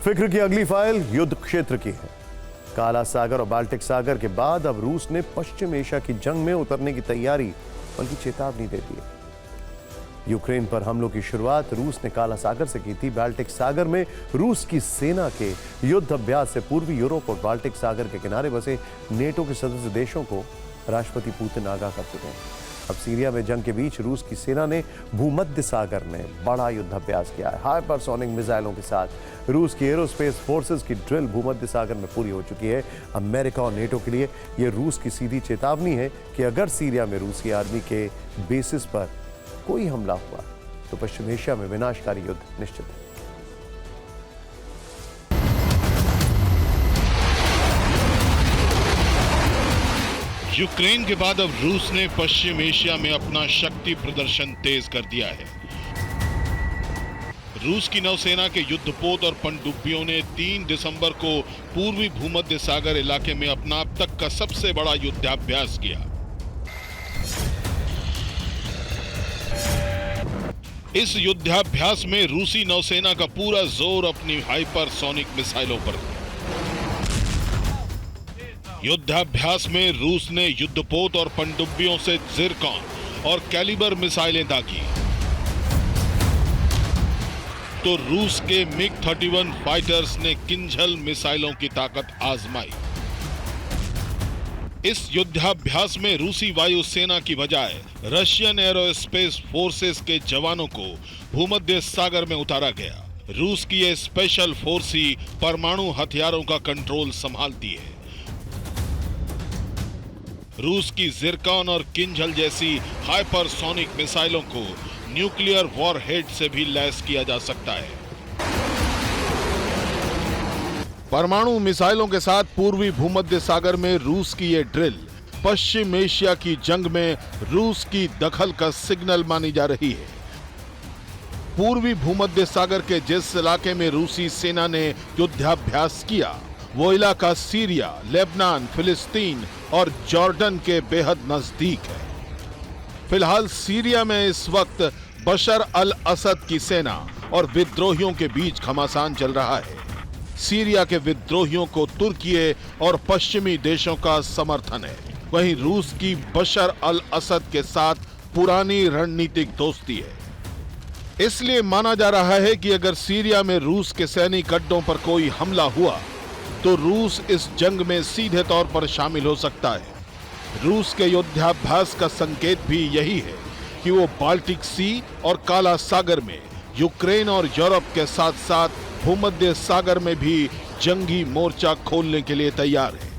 फिक्र की अगली फाइल युद्ध क्षेत्र की है। काला सागर और बाल्टिक सागर के बाद अब रूस ने पश्चिम एशिया की जंग में उतरने की तैयारी बल्कि चेतावनी दे दी है। यूक्रेन पर हमलों की शुरुआत रूस ने काला सागर से की थी। बाल्टिक सागर में रूस की सेना के युद्ध अभ्यास से पूर्वी यूरोप और बाल्टिक सागर के किनारे बसे नेटो के सदस्य देशों को राष्ट्रपति पुतिन आगाह कर चुके हैं। अब सीरिया में जंग के बीच रूस की सेना ने भूमध्य सागर में बड़ा युद्धाभ्यास किया है। हाइपरसोनिक मिसाइलों के साथ रूस की एरोस्पेस फोर्सेस की ड्रिल भूमध्य सागर में पूरी हो चुकी है। अमेरिका और नेटो के लिए यह रूस की सीधी चेतावनी है कि अगर सीरिया में रूसी आर्मी के बेसिस पर कोई हमला हुआ तो पश्चिम एशिया में विनाशकारी युद्ध निश्चित है। यूक्रेन के बाद अब रूस ने पश्चिम एशिया में अपना शक्ति प्रदर्शन तेज कर दिया है। रूस की नौसेना के युद्धपोत और पनडुब्बियों ने 3 दिसंबर को पूर्वी भूमध्य सागर इलाके में अपना अब तक का सबसे बड़ा युद्धाभ्यास किया। इस युद्धाभ्यास में रूसी नौसेना का पूरा जोर अपनी हाइपरसोनिक मिसाइलों पर है। युद्धाभ्यास में रूस ने युद्धपोत और पनडुब्बियों से जिरकॉन और कैलिबर मिसाइलें दागी तो रूस के मिग-31 फाइटर्स ने किंझल मिसाइलों की ताकत आजमाई। इस युद्धाभ्यास में रूसी वायुसेना की बजाय रशियन एरोस्पेस फोर्सेस के जवानों को भूमध्य सागर में उतारा गया। रूस की ये स्पेशल फोर्स ही परमाणु हथियारों का कंट्रोल संभालती है। रूस की जिरकॉन और किंझल जैसी हाइपरसोनिक मिसाइलों को न्यूक्लियर वॉरहेड से भी लैस किया जा सकता है। परमाणु मिसाइलों के साथ पूर्वी भूमध्य सागर में रूस की ये ड्रिल पश्चिम एशिया की जंग में रूस की दखल का सिग्नल मानी जा रही है। पूर्वी भूमध्य सागर के जिस इलाके में रूसी सेना ने युद्धाभ्यास किया वो इलाका सीरिया, लेबनान, फिलिस्तीन और जॉर्डन के बेहद नजदीक है। फिलहाल सीरिया में इस वक्त बशर अल असद की सेना और विद्रोहियों के बीच घमासान चल रहा है। सीरिया के विद्रोहियों को तुर्की और पश्चिमी देशों का समर्थन है। वहीं रूस की बशर अल असद के साथ पुरानी रणनीतिक दोस्ती है। इसलिए माना जा रहा है कि अगर सीरिया में रूस के सैनिक अड्डों पर कोई हमला हुआ तो रूस इस जंग में सीधे तौर पर शामिल हो सकता है। रूस के युद्धाभ्यास का संकेत भी यही है कि वो बाल्टिक सी और काला सागर में यूक्रेन और यूरोप के साथ साथ भूमध्य सागर में भी जंगी मोर्चा खोलने के लिए तैयार है।